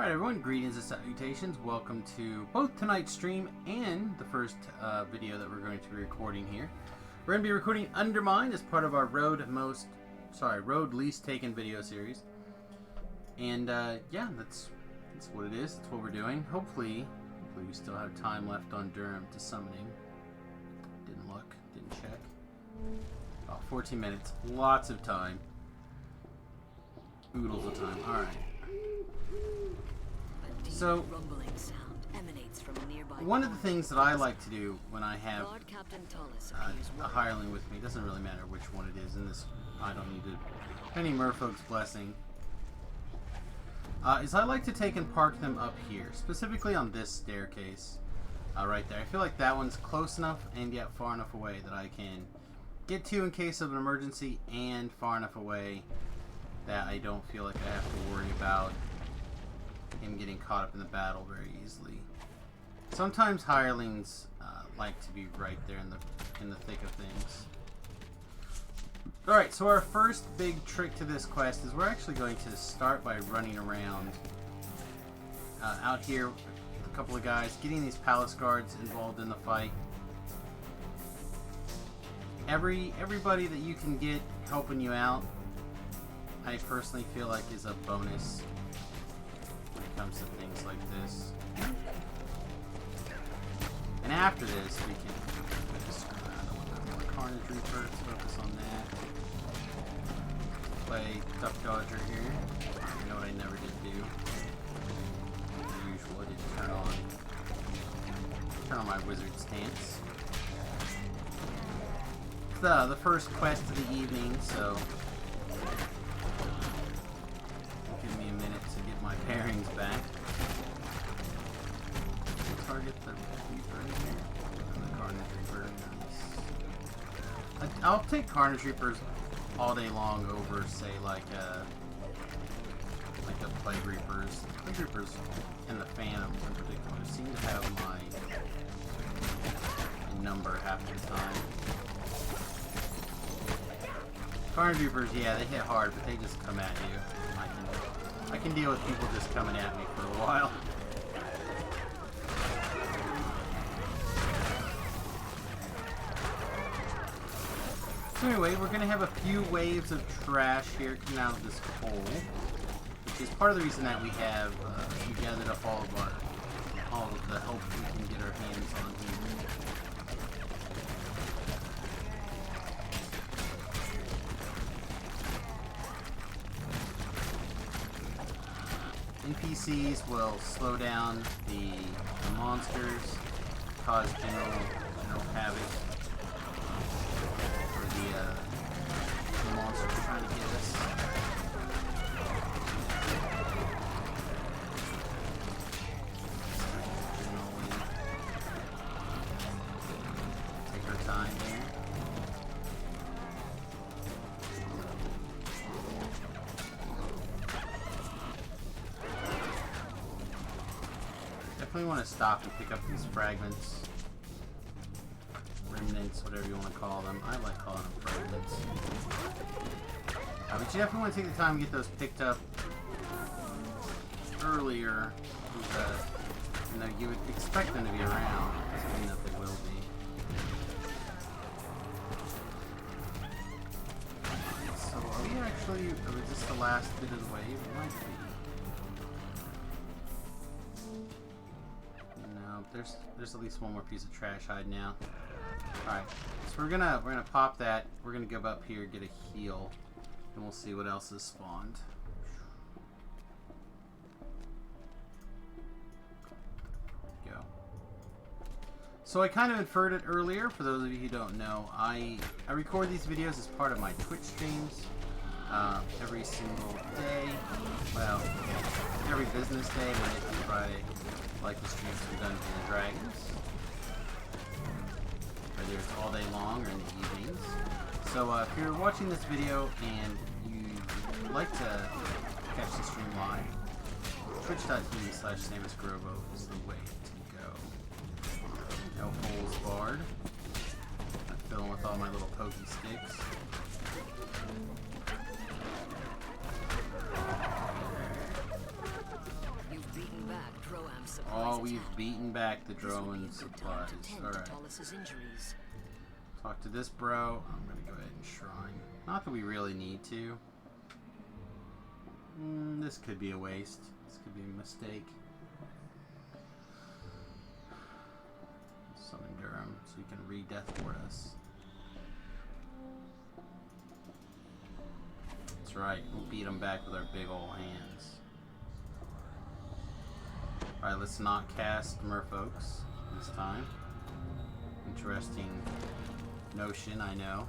Alright everyone, greetings and salutations. Welcome to both tonight's stream and the first video that we're going to be recording here. We're going to be recording Undermine as part of our Road Least Taken video series. And yeah, that's what it is. That's what we're doing. Hopefully we still have time left on Durham to summoning. Didn't look, didn't check. About 14 minutes. Lots of time. Oodles of time. Alright. So, one of the things that I like to do when I have a hireling with me, doesn't really matter which one it is, in this I don't need any merfolk's blessing, is I like to take and park them up here, specifically on this staircase right there. I feel like that one's close enough and yet far enough away that I can get to in case of an emergency, and far enough away that I don't feel like I have to worry about him getting caught up in the battle very easily. Sometimes hirelings like to be right there in the thick of things. Alright, so our first big trick to this quest is we're actually going to start by running around out here with a couple of guys, getting these palace guards involved in the fight. Everybody that you can get helping you out, I personally feel like is a bonus when it comes to things like this. And after this, we can just screw around a little bit more. Carnage Reaper, let's focus on that. Play Duck Dodger here. You know what I never did do. As usual, I didn't turn on my wizard stance. It's the first quest of the evening, so give me a minute to get my bearings back. Target the Reaper in here. And the Carnage Reaper. Nice. I'll take Carnage Reapers all day long over, say, like the Plague Reapers. Plague Reapers and the Phantoms in particular seem to have my number half the time. Carnage Reapers, yeah, they hit hard, but they just come at you. I can deal with people just coming at me for a while. So anyway, we're going to have a few waves of trash here coming out of this hole, which is part of the reason that we have gathered up all of the help we can get our hands on here. NPCs will slow down the monsters, cause general havoc for the monsters trying to get us. Take our time there. Definitely want to stop and pick up these fragments, remnants, whatever you want to call them. I like calling them fragments. But you definitely want to take the time to get those picked up earlier. You know, you would expect them to be around. Doesn't mean that they will be. So are we actually? Is this the last bit of the wave? It might be. There's at least one more piece of trash hide now. Alright, so we're gonna pop that. We're gonna go up here, get a heal, and we'll see what else is spawned. Go. So I kind of inferred it earlier. For those of you who don't know, I record these videos as part of my Twitch streams every single day. Well, every business day, Monday through Friday. Like the streams from Dungeons and Dragons, whether it's all day long or in the evenings. So if you're watching this video and you'd like to catch the stream live, twitch.tv/SamusGrovo is the way to go. No holes barred. I'm filling with all my little pokey sticks. You've been We've beaten back the Drowan supplies. Alright. Talk to this bro. I'm gonna go ahead and shrine. Not that we really need to. This could be a waste. This could be a mistake. Summon Durham so you can re-death ward us. That's right. We'll beat them back with our big ol' hands. Alright, let's not cast Merfolks this time. Interesting notion, I know.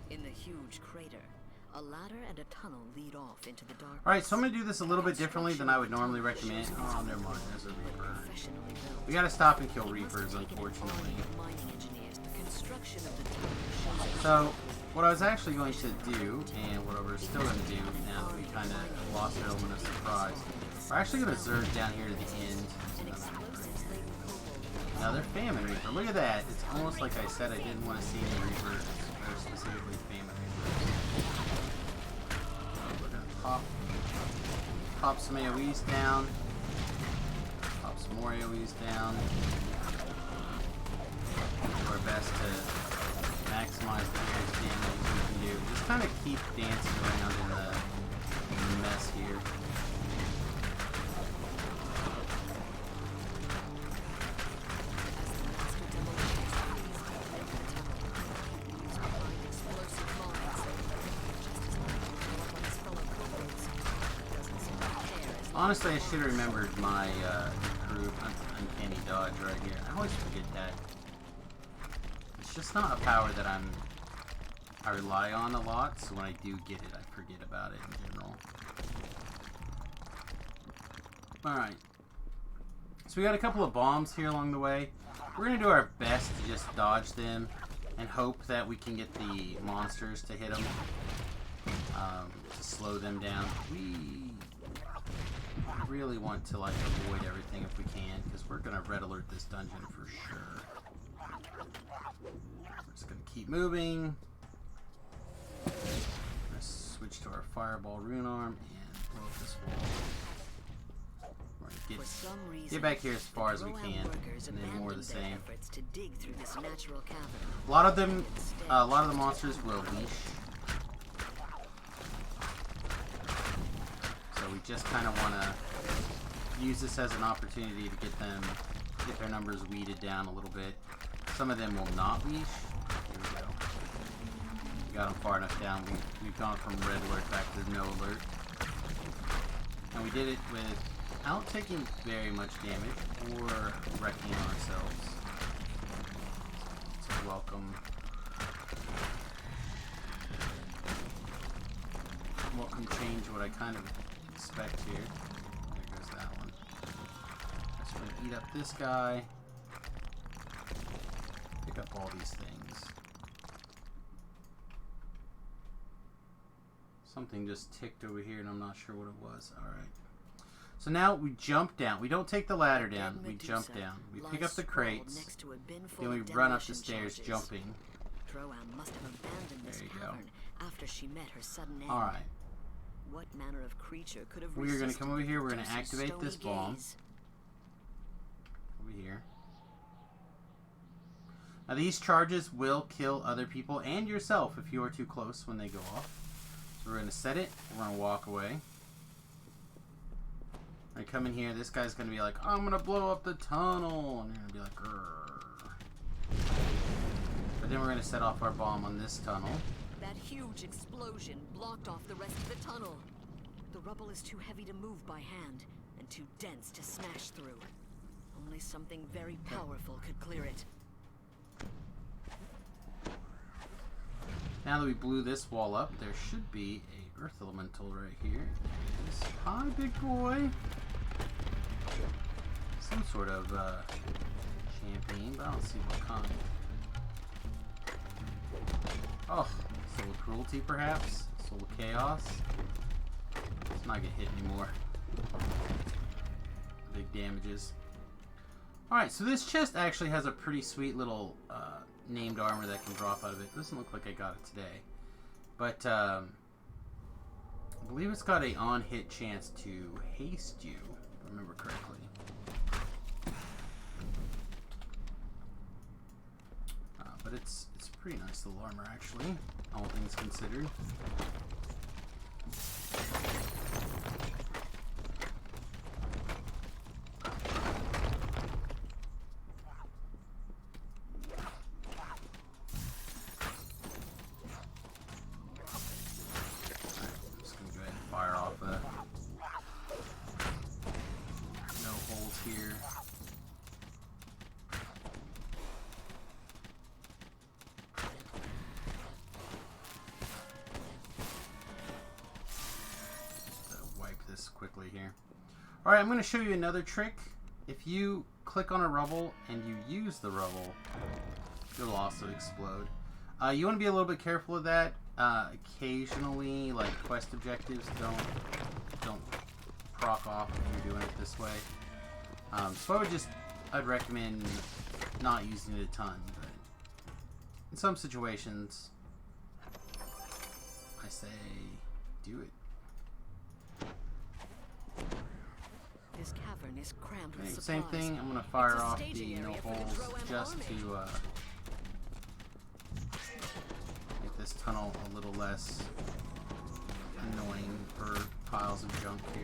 In the huge crater, a ladder and a tunnel lead off into the dark. Alright, so I'm going to do this a little bit differently than I would normally recommend. Oh, never mind. There's a Reaper. We got to stop and kill Reapers, unfortunately. So, what I was actually going to do, and what we're still going to do now that we kind of lost our element of surprise, we're actually going to Zerg down here to the end. Now they're Famine Reaper. Look at that. It's almost like I said I didn't want to see any Reapers, or specifically Famine Reapers. So we're going to pop some AoEs down. Pop some more AoEs down. Do our best to maximize the most damage we can do. Just kind of keep dancing around in the mess here. Honestly, I should have remembered my group Uncanny Dodge right here. I always forget that. It's just not a power that I rely on a lot, so when I do get it, I forget about it in general. Alright. So we got a couple of bombs here along the way. We're going to do our best to just dodge them and hope that we can get the monsters to hit them. To slow them down. We really want to like avoid everything if we can, because we're going to red alert this dungeon for sure. We're just going to keep moving. Let's switch to our Fireball Rune Arm and blow up this wall. We're going to get back here as far as we can, and then more of the same. A lot of the monsters will leash. So we just kind of want to use this as an opportunity to get their numbers weeded down a little bit. Some of them will not leash. Here we go. We got them far enough down. We've gone from red alert back to no alert. And we did it without taking very much damage or wrecking ourselves. So welcome change what I kind of expect here. There goes that one. Just going to eat up this guy. Pick up all these things. Something just ticked over here and I'm not sure what it was. Alright. So now we jump down. We don't take the ladder down. We jump down. We pick up the crates. Then we run up the stairs jumping. There you go. After she met her sudden end. Alright. What manner of creature could have We're going to come over here. We're going to activate this bomb. Over here. Now these charges will kill other people and yourself if you are too close when they go off. So we're going to set it. We're going to walk away. I come in here. This guy's going to be like, oh, I'm going to blow up the tunnel. And you're going to be like, grrr. But then we're going to set off our bomb on this tunnel. That huge explosion blocked off the rest of the tunnel. The rubble is too heavy to move by hand and too dense to smash through. Only something very powerful could clear it. Now that we blew this wall up, there should be a earth elemental right here. Hi, big boy. Some sort of champagne, but I don't see what kind. Oh, Soul of Cruelty, perhaps? Soul of Chaos? Let's not get hit anymore. Big damages. Alright, so this chest actually has a pretty sweet little named armor that can drop out of it. Doesn't look like I got it today. But I believe it's got a on-hit chance to haste you, if I remember correctly. But it's pretty nice little armor, actually, all things considered. Quickly here. Alright, I'm going to show you another trick. If you click on a rubble and you use the rubble, it'll also explode. You want to be a little bit careful of that. Occasionally, like quest objectives don't proc off if you're doing it this way. So I'd recommend not using it a ton, but in some situations, I say do it. This cavern is crammed with supplies. Same thing, I'm going to fire off the no holes just to make this tunnel a little less annoying for piles of junk here.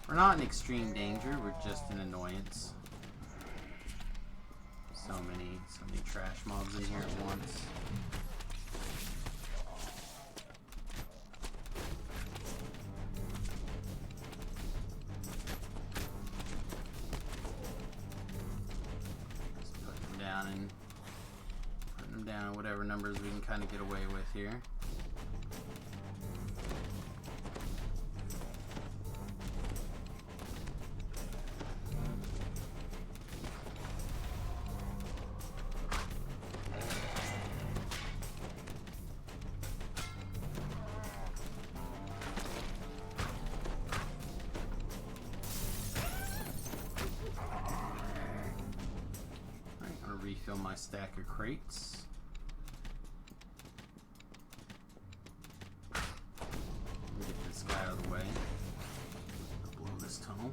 We're not in extreme danger, we're just an annoyance. So many trash mobs in here at once. Putting them down whatever numbers we can kind of get away with here. Refill my stack of crates. Get this guy out of the way. Blow this tunnel.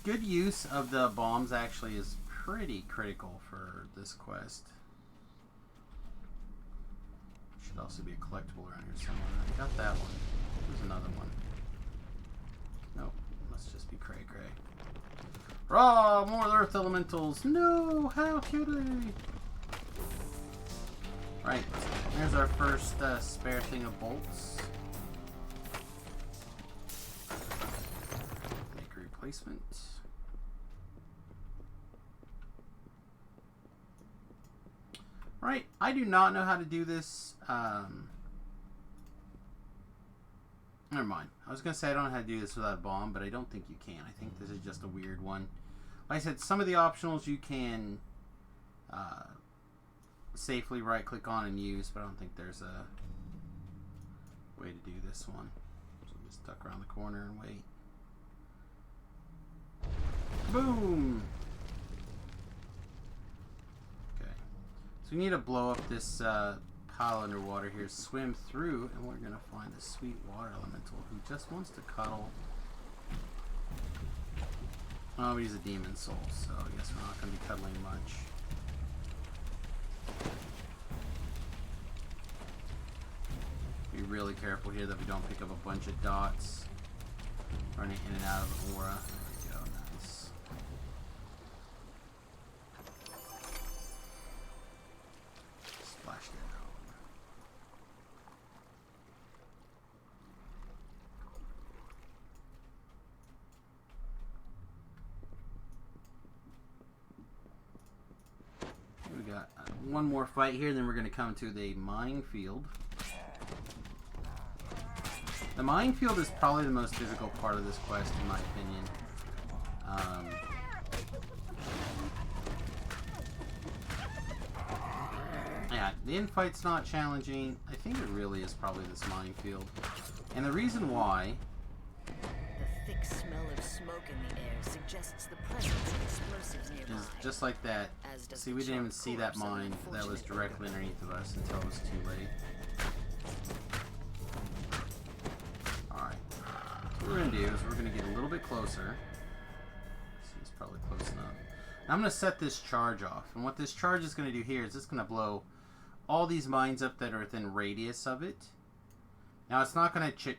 Good use of the bombs actually is pretty critical for this quest. Should also be a collectible around here somewhere. I got that one. There's another one. Nope. Must just be cray. Raw! More earth elementals! No! How could I? Right. There's our first spare thing of bolts. Make a replacement. Right, I do not know how to do this. Never mind. I was going to say I don't know how to do this without a bomb, but I don't think you can. I think this is just a weird one. Like I said, some of the optionals you can safely right-click on and use, but I don't think there's a way to do this one. So we'll just duck around the corner and wait. Boom! So we need to blow up this pile underwater here, swim through, and we're going to find the sweet water elemental who just wants to cuddle. Oh, he's a demon soul, so I guess we're not going to be cuddling much. Be really careful here that we don't pick up a bunch of dots running in and out of the aura. There we go, nice. Splash down. We got one more fight here, then we're going to come to the minefield. The minefield is probably the most difficult part of this quest, in my opinion. Yeah, the infight's not challenging. I think it really is probably this minefield. And the reason why... The smoke in the air suggests the presence of explosives nearby. Just like that. As does See, the we didn't even charred see that corpse of an mine that was unfortunate directly ogre. underneath of us until it was too late. Alright. What we're going to do is we're going to get a little bit closer. See, it's probably close enough. Now I'm going to set this charge off. And what this charge is going to do here is it's going to blow all these mines up that are within radius of it. Now it's not going to,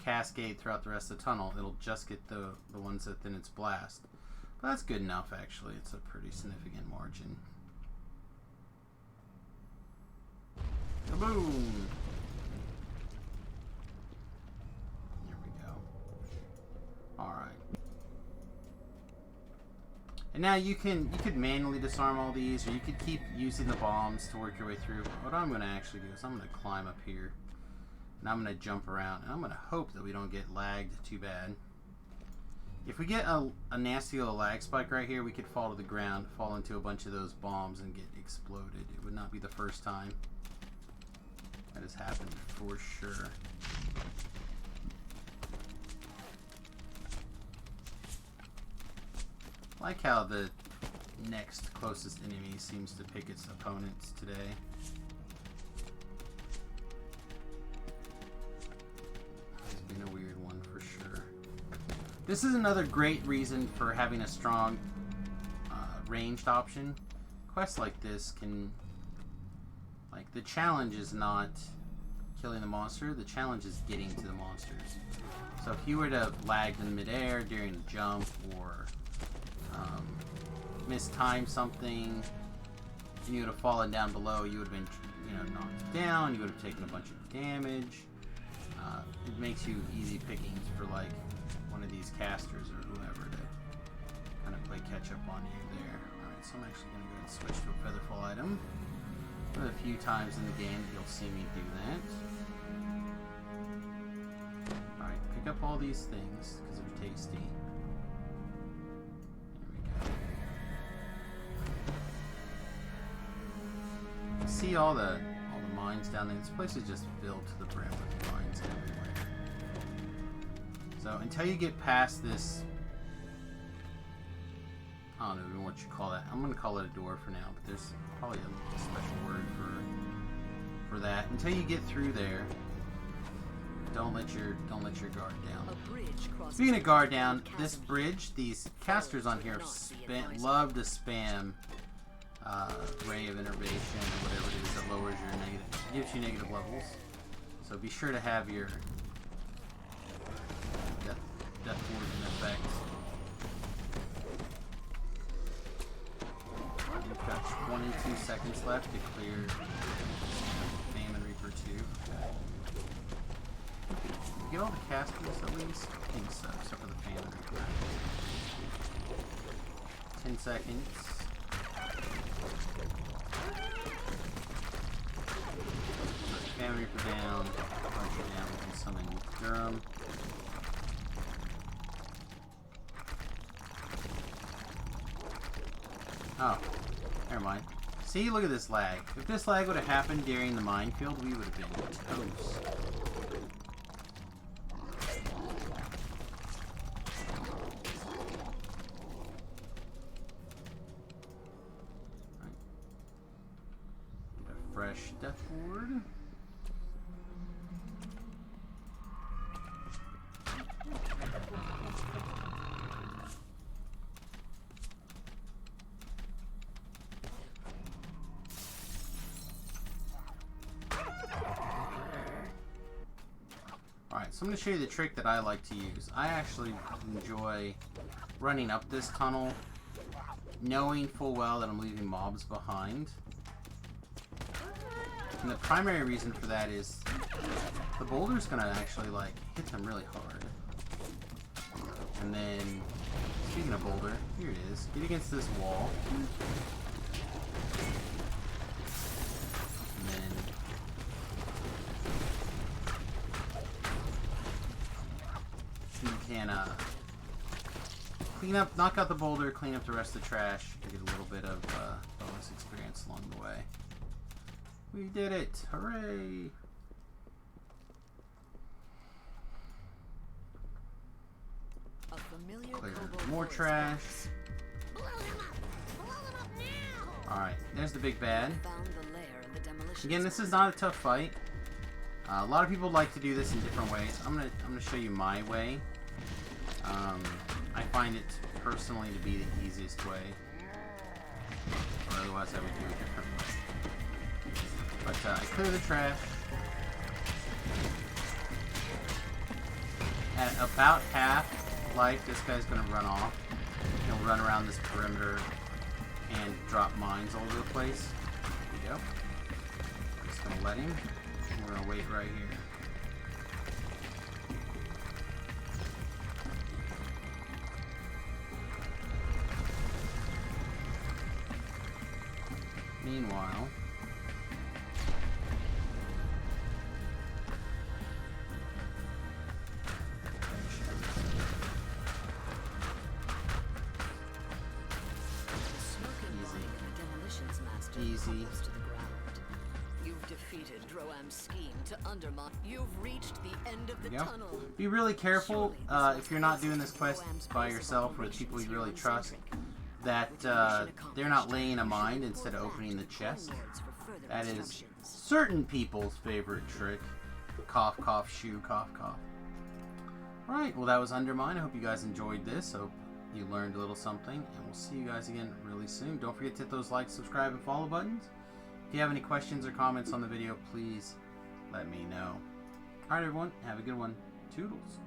cascade throughout the rest of the tunnel. It'll just get the ones within its blast. But that's good enough, actually. It's a pretty significant margin. Kaboom! There we go. Alright. And now you could manually disarm all these, or you could keep using the bombs to work your way through. What I'm going to actually do is I'm going to climb up here. And I'm going to jump around. And I'm going to hope that we don't get lagged too bad. If we get a nasty little lag spike right here, we could fall to the ground, fall into a bunch of those bombs, and get exploded. It would not be the first time that has happened for sure. I like how the next closest enemy seems to pick its opponents today. It's been a weird one for sure. This is another great reason for having a strong ranged option. Quests like this can... Like, the challenge is not killing the monster, the challenge is getting to the monsters. So if you were to have lagged in midair during a jump, or mistime something, and you would have fallen down below, you would have been, knocked down, you would have taken a bunch of damage. It makes you easy pickings for, like, one of these casters or whoever to kind of play catch up on you there. Alright, so I'm actually going to go ahead and switch to a featherfall item. One of the few times in the game that you'll see me do that. Alright, pick up all these things because they're tasty. There we go. See all the mines down there. This place is just filled to the brim with mines everywhere. So until you get past this, I don't know even what you call that. I'm gonna call it a door for now, but there's probably a special word for that. Until you get through there, don't let your guard down. Speaking of guard down, this bridge, these casters on here love to spam Ray of Innervation or whatever it is that lowers your negative, gives you negative levels. So be sure to have your death ward in effect. We've got 22 seconds left to clear Famine Reaper 2. Okay. Did we get all the casters at least? I think so, except for the Famine Reaper. 10 seconds. Famine Reaper down. Archer down. We can summon Durham. Oh, never mind. See, look at this lag. If this lag would have happened during the minefield, we would have been toast. Right. Get a fresh death ward. Alright, so I'm going to show you the trick that I like to use. I actually enjoy running up this tunnel, knowing full well that I'm leaving mobs behind. And the primary reason for that is the boulder's going to actually, like, hit them really hard. And then, speaking of boulder, here it is. Get against this wall. And then you can clean up, knock out the boulder, clean up the rest of the trash, and get a little bit of bonus experience along the way. We did it! Hooray! A A familiar Clear kobold more voice trash. barks. Blow them up! Blow them up now! Alright, there's the big bad. Found the lair in the demolition. Again, this is not a tough fight. A lot of people like to do this in different ways. I'm gonna show you my way. I find it personally to be the easiest way. Or otherwise I would do a different way. But I clear the trash. At about half life, this guy's gonna run off. He'll run around this perimeter and drop mines all over the place. There you go. Just gonna let him. We're gonna wait right here. Meanwhile, easy. You've defeated Droam's scheme to undermine. You've reached the end of the tunnel. Be really careful if you're not doing this quest by yourself or with people you really trust, that they're not laying a mine instead of opening the chest. That is certain people's favorite trick. Cough, cough, shoo, cough, cough. Alright, well that was Undermine. I hope you guys enjoyed this. Hope you learned a little something, and we'll see you guys again really soon. Don't forget to hit those like, subscribe, and follow buttons. If you have any questions or comments on the video, please let me know. Alright everyone, have a good one. Toodles.